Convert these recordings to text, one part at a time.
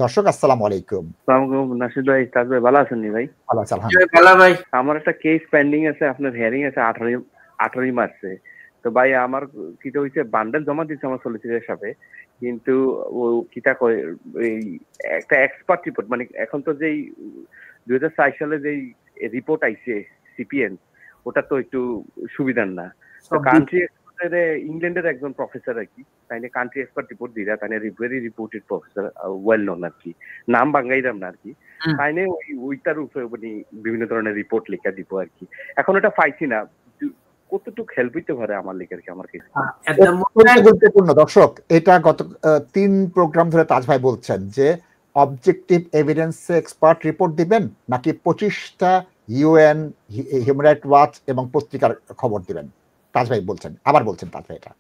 দর্শক আসসালামু আলাইকুম। নাসির ভাই, তাজ ভাই ভালো আছেন নি ভাই? ভালো আছি ভালো ভাই। আমার একটা কেস পেন্ডিং আছে, আপনার হিয়ারিং আছে 18 মার্চে। তো ভাই আমার কিটা হইছে, বান্ডেল জমা দিচ্ছে আমার সলিসিটার সাথে, কিন্তু ও কিটা কয় এই একটা এক্সপার্ট রিপোর্ট, মানে এখন তো যেই 2004 সালে যেই রিপোর্ট আইছে সিপিএন, ওটা তো একটু সুবিধার না। তো কান্ট্রি ইংল্যান্ডের একজন প্রফেসর আর কি, তাই কান্ট্রি এক্সপার্ট রিপোর্ট দিরা, তাই very reported professor, well known আর কি, নাম বাঙ্গাইরাম না আর কি, তাই ওইটার উপরে মানে বিভিন্ন ধরনের রিপোর্ট লেখা দিব আর কি। এখন এটা পাইছি না, কতটুকু হেল্প হইতে পারে আমার লেখার কি, আমার কাছে গুরুত্বপূর্ণ। দর্শক, এটা গত 3 প্রোগ্রাম ধরে তাজ ভাই বলছেন যে অবজেক্টিভ এভিডেন্স এক্সপার্ট রিপোর্ট দিবেন নাকি 25টা ইউএন, হিউম্যান রাইট ওয়াচ এবং পত্রিকার খবর দিবেন। তাজ ভাই বলছেন, আবার বলছেন তাজ ভাই এটা।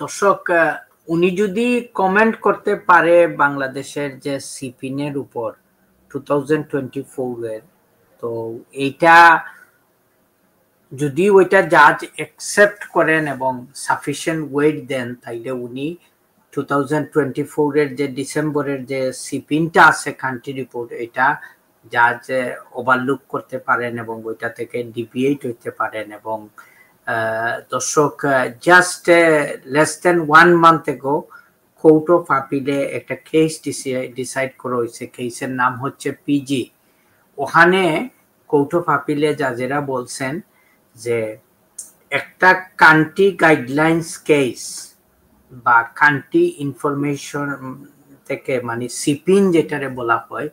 দর্শক, উনি যদি কমেন্ট করতে পারে বাংলাদেশের যে সিপিনের উপর 2024 এর, তো এইটা যদি ওইটা জাজ অ্যাকসেপ্ট করেন এবং সাফিসিয়েন্ট ওয়েট দেন, তাইলে উনি 2024 এর যে ডিসেম্বরের যে সিপিনটা আছে কান্ট্রি রিপোর্ট, এটা জাজ ওভারলুক করতে পারেন এবং ওইটা থেকে ডিভিয়েট হইতে পারেন। এবং দর্শক, just less than 1 month ago court of আপিলে একটা কেস ডিসাইড করা হয়েছে। কেসের নাম হচ্ছে পিজি। ওখানে কোর্ট অফ আপিলে জাজেরা বলছেন যে একটা কান্ট্রি গাইডলাইন্স কেস বা কান্ট্রি ইনফরমেশন থেকে, মানে সিপিন যেটারে বলা হয়,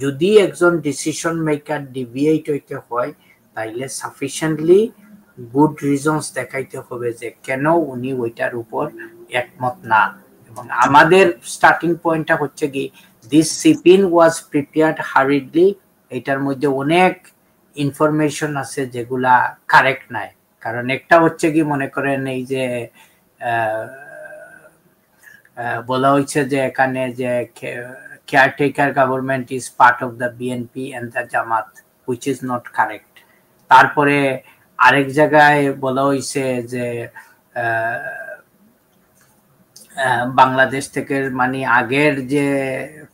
যদি একজন ডিসিশন মেকার ডিভিয়েট হইতে হয়, তাইলে সাফিসিয়েন্টলি গুড রিজনস দেখাইতে হবে যে কেন উনি ওইটার উপর একমত না। এবং আমাদের স্টার্টিং পয়েন্টটা হচ্ছে কি, দিস সিপিন ওয়াজ প্রিপেয়ার্ড হারিডলি। এটার মধ্যে অনেক ইনফরমেশন আছে যেগুলা কারেক্ট নাই। কারণ একটা হচ্ছে কি, মনে করেন এই যে বলা হয়েছে যে এখানে যে caretaker government is part of the BNP and the Jamaat, which is not correct. তারপরে আরেক জায়গায় বলা হয়েছে যে বাংলাদেশ থেকে, মানে আগের যে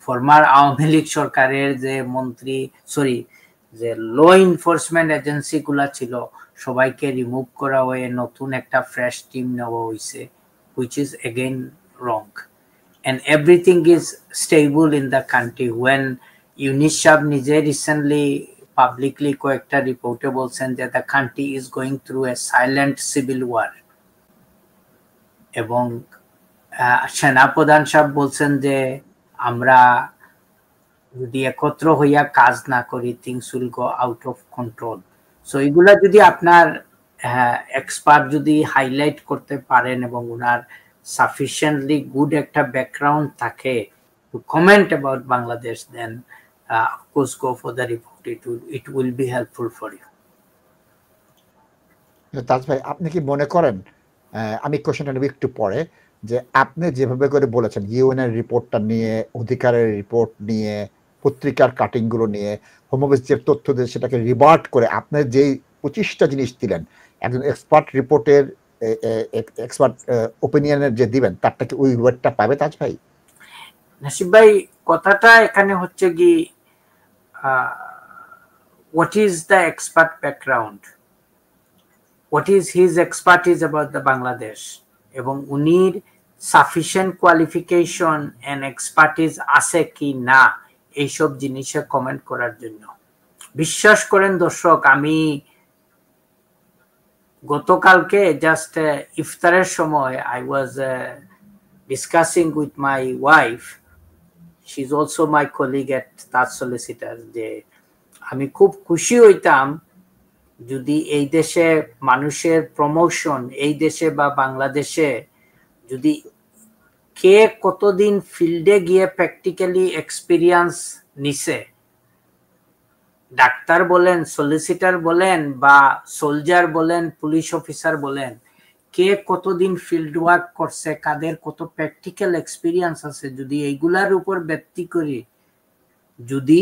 ফরমার আওয়ামী লীগ সরকারের যে মন্ত্রী, যে ল এনফোর্সমেন্ট এজেন্সি গুলা ছিল, সবাইকে রিমুভ করা হয়ে নতুন একটা ফ্রেশ টিম নেওয়া হয়েছে, which is again wrong. And everything is stable in the country. When Yunus Shah নিজে recently publicly কয়েকটা রিপোর্টে বলছেন যে the country is going through a silent civil war. এবং সেনাপ্রধান সাহেব বলছেন যে আমরা যদি একত্র হইয়া কাজ না করি, things will go out of control. So এগুলা যদি আপনার এক্সপার্ট যদি হাইলাইট করতে পারেন এবং ওনার সাফিসিয়েন্টলি গুড একটা ব্যাকগ্রাউন্ড থাকে to comment about Bangladesh, then of course go for the report. It will be helpful for you. তাজ ভাই, আপনি কি মনে করেন, আমি কোশ্চেনটা নেব একটু পরে, যে আপনি যেভাবে করে বলেছেন ইউএনের রিপোর্টটা নিয়ে, অধিকারের রিপোর্ট নিয়ে, পত্রিকার কাটিংগুলো নিয়ে, হোম অফিসের তথ্য দিয়ে সেটাকে রিভার্ট করে আপনি যেই 25টা জিনিস দিলেন, একজন এক্সপার্ট রিপোর্টের এক্সপার্ট ওপিনিয়নের যে দিবেন, তারটা কি ওই ওয়ার্ডটা পাবে তাজ ভাই? নাসিব ভাই, কথাটা এখানে হচ্ছে কি, what is the expert background, what is his expertise about the Bangladesh, এবং উনির সাফিসিয়েন্ট কোয়ালিফিকেশন এন্ড এক্সপার্টিজ আছে কি না, এইসব জিনিসে কমেন্ট করার জন্য। বিশ্বাস করেন দর্শক, আমি গতকালকে জাস্ট ইফতারের সময় I was discussing with my wife, she's also my colleague at Taj Solicitor, যে আমি খুব খুশি হইতাম যদি এই দেশে মানুষের প্রমোশন, এই দেশে বা বাংলাদেশে যদি কে কতদিন ফিল্ডে গিয়ে প্র্যাকটিক্যালি এক্সপিরিয়েন্স নিছে, ডাক্তার বলেন, সলিসিটার বলেন বা সোলজার বলেন, পুলিশ অফিসার বলেন, কে কতদিন ফিল্ড ওয়ার্ক করছে, কাদের কত প্র্যাকটিক্যাল এক্সপিরিয়েন্স আছে, যদি এইগুলার উপর ভিত্তি করে যদি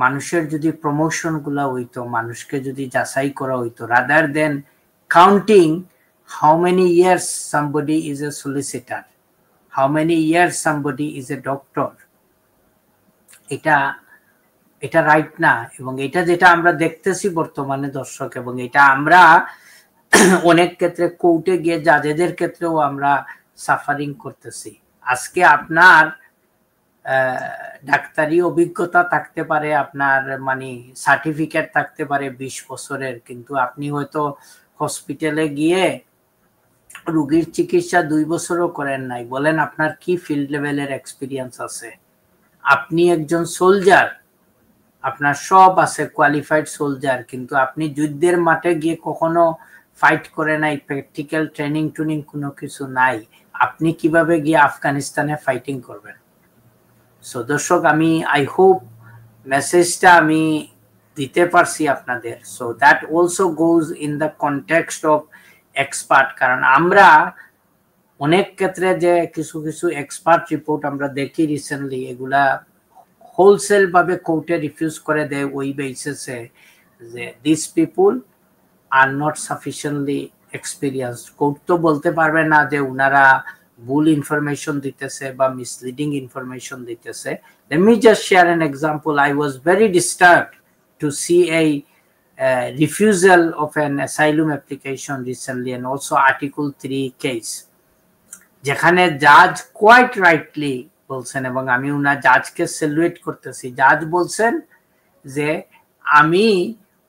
মানুষের যদি প্রমোশন গুলা হইতো, মানুষকে যদি যাচাই করা হইতো, rather than counting how many years somebody is a solicitor, how many years somebody is a doctor, এটা রাইট না। এবং এটা যেটা আমরা দেখতেছি বর্তমানে দর্শক, এবং এটা আমরা অনেক ক্ষেত্রে কোর্টে গিয়ে জাজেদের ক্ষেত্রেও আমরা সাফারিং করতেছি। আজকে আপনার ডাক্তারি অভিজ্ঞতা থাকতে পারে, আপনার মানে সার্টিফিকেট থাকতে পারে 20 বছরের, কিন্তু আপনি হয়তো হসপিটালে গিয়ে রোগীর চিকিৎসা 2 বছরও করেন নাই। বলেন আপনার কি ফিল্ড লেভেলের এক্সপিরিয়েন্স আছে? আপনি একজন সোলজার, আপনার সব আছে, কোয়ালিফাইড সোলজার, কিন্তু আপনি যুদ্ধের মাঠে গিয়ে কখনো ফাইট করে নাই, প্র্যাকটিক্যাল ট্রেনিং টুনিং কোনো কিছু নাই, আপনি কিভাবে গিয়ে আফগানিস্তানে ফাইটিং করবেন? সো দর্শক, আমি আই হোপ মেসেজটা আমি দিতে পারছি আপনাদের। So that also goes in the context of expert, কারণ আমরা অনেক ক্ষেত্রে যে কিছু কিছু এক্সপার্ট রিপোর্ট আমরা দেখি রিসেন্টলি, এগুলা হোলসেল ভাবে কোর্টে রিফিউজ করে দেয় ওই বেসিসে যে this people are not sufficiently experienced. Court তো বলতে পারবে না যে উনারা ভুল ইনফরমেশন দিতেছে বা মিসলিডিং ইনফরমেশন দিতেছে। Let me just share an example. I was very disturbed to see a refusal of an asylum application recently, and also Article 3 case, যেখানে জাজ কোয়াইট রাইটলি বলছেন, এবং আমি উনার জাজকে স্যালুয়েট করতেছি। জাজ বলছেন যে আমি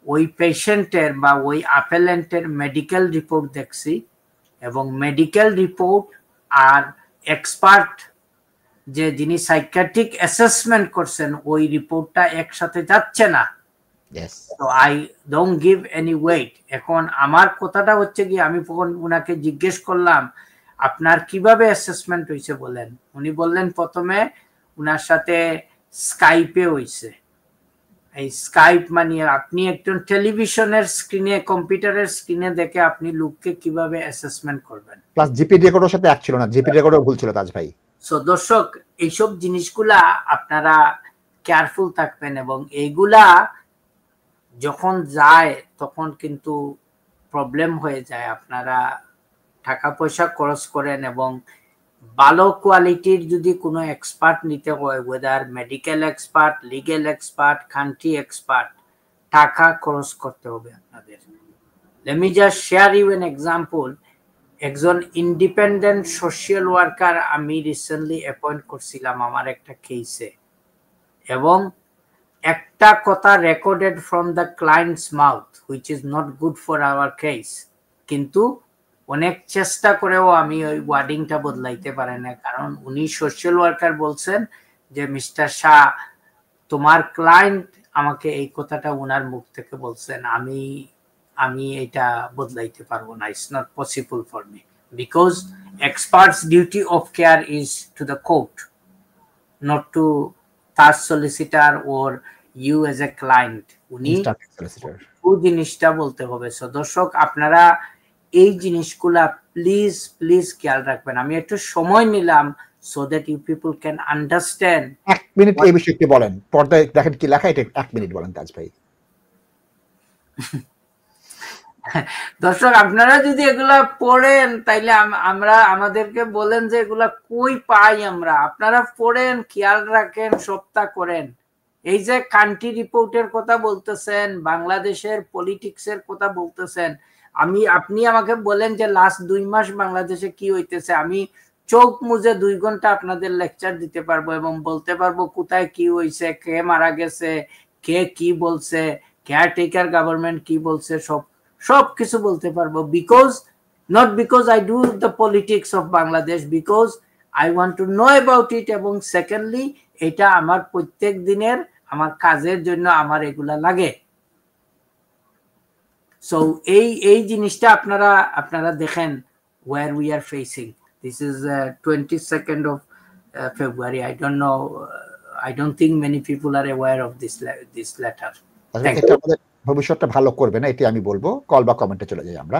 ওই পেশেন্টের বা ওই অ্যাপেলেন্টের মেডিকেল রিপোর্ট দেখছি, এবং মেডিকেল রিপোর্ট আর এক্সপার্ট যে যিনি সাইকিয়াট্রিক অ্যাসেসমেন্ট করছেন ওই রিপোর্টটা একসাথে যাচ্ছে না। তো I don't give any weight. এখন আমার কথাটা হচ্ছে কি, আমি যখন উনাকে জিজ্ঞেস করলাম আপনার কিভাবে অ্যাসেসমেন্ট হয়েছে বলেন, উনি বললেন প্রথমে উনার সাথে স্কাইপে হয়েছে। এই স্কাইপ মানে আপনি একজন টেলিভিশনের স্ক্রিনে, কম্পিউটারের স্ক্রিনে দেখে আপনি লোককে কিভাবে অ্যাসেসমেন্ট করবেন। প্লাস জিপি রেকর্ডের সাথে এক ছিল না, জিপি রেকর্ডও ভুল ছিল তাজ ভাই। সো দর্শক, এইসব জিনিসগুলা আপনারা কেয়ারফুল থাকবেন, এবং এইগুলা যখন যায় তখন কিন্তু প্রবলেম হয়ে যায়। আপনারা টাকা পয়সা খরচ করেন, এবং ভালো কোয়ালিটির যদি কোনো এক্সপার্ট নিতে হয়, weather medical expert, legal expert, country expert, টাকা খরচ করতে হবে আপনাদের। Let me just share you an example. একজন ইন্ডিপেন্ডেন্ট সোশ্যাল ওয়ার্কার আমি রিসেন্টলি অ্যাপয়েন্ট করছিলাম আমার একটা কেসে, এবং একটা কথা recorded from the clients mouth which is not good for our case, কিন্তু অনেক চেষ্টা করেও আমি ওই ওয়ার্ডিংটা বদলাইতে পারি না, কারণ উনি সোশ্যাল ওয়ার্কার বলছেন যে মিস্টার শাহ, তোমার ক্লায়েন্ট আমাকে এই কথাটা ওনার মুখ থেকে বলছেন, আমি এটা বদলাইতে পারবো না, it's not possible for me, because experts duty of care is to the court, not to তার solicitor or you as a client. উনি ওই জিনিসটা বলতে হবে। সো দর্শক, আপনারা এই জিনিসগুলা প্লিজ প্লিজ খেয়াল রাখবেন। আমি একটু সময় নিলাম so that you people can understand। 1 minute এই বিষয়ে একটু বলেন, পর্দায় দেখেন কি লেখা, এটা 1 মিনিট বলেন তাজ ভাই। দর্শক, আপনারা যদি এগুলা পড়েন তাইলে আমরা আমাদেরকে বলেন যে এগুলা কই পাই আমরা। আপনারা পড়েন, খেয়াল রাখেন, সবটা করেন। এই যে কান্ট্রি রিপোর্টের কথা বলতেছেন, বাংলাদেশের পলিটিক্সের কথা বলতেছেন, আপনি আমাকে বলেন যে লাস্ট 2 মাস বাংলাদেশে কি হইতেছে, আমি চোখ মুজে 2 ঘন্টা আপনাদের লেকচার দিতে পারবো এবং বলতে পারবো কোথায় কি হয়েছে, কে মারা গেছে, কে কি বলছে, কেয়ারটেকার গভর্নমেন্ট কি বলছে, সব কিছু বলতে পারবো। not because I do the politics of Bangladesh, because I want to know about it, এবং সেকেন্ডলি এটা আমার প্রত্যেক দিনের আমার কাজের জন্য আমার এগুলা লাগে। সো এই জিনিসটা আপনারা দেখেন where we are facing. This is 22nd of February. I don't know, I don't think many people are aware of this letter. এটা আমাদের ভবিষ্যৎটা ভালো করবে না, এটি আমি বলবো। কল বা কমেন্টে চলে যাই আমরা।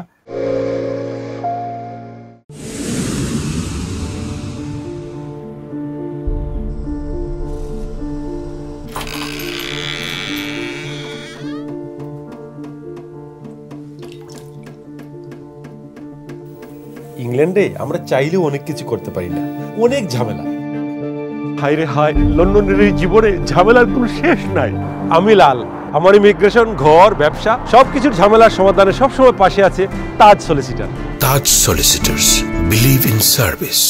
ইংল্যান্ডে আমরা চাইলেও অনেক কিছু করতে পারি না, অনেক ঝামেলা। হায় রে হায়, লন্ডনের এই জীবনে ঝামেলার কোনো শেষ নাই। আমি লাল, আমার ইমিগ্রেশন, ঘর, ব্যবসা সবকিছুর ঝামেলার সমাধানে সবসময় পাশে আছে Taj solicitor. Taj solicitors, believe in service.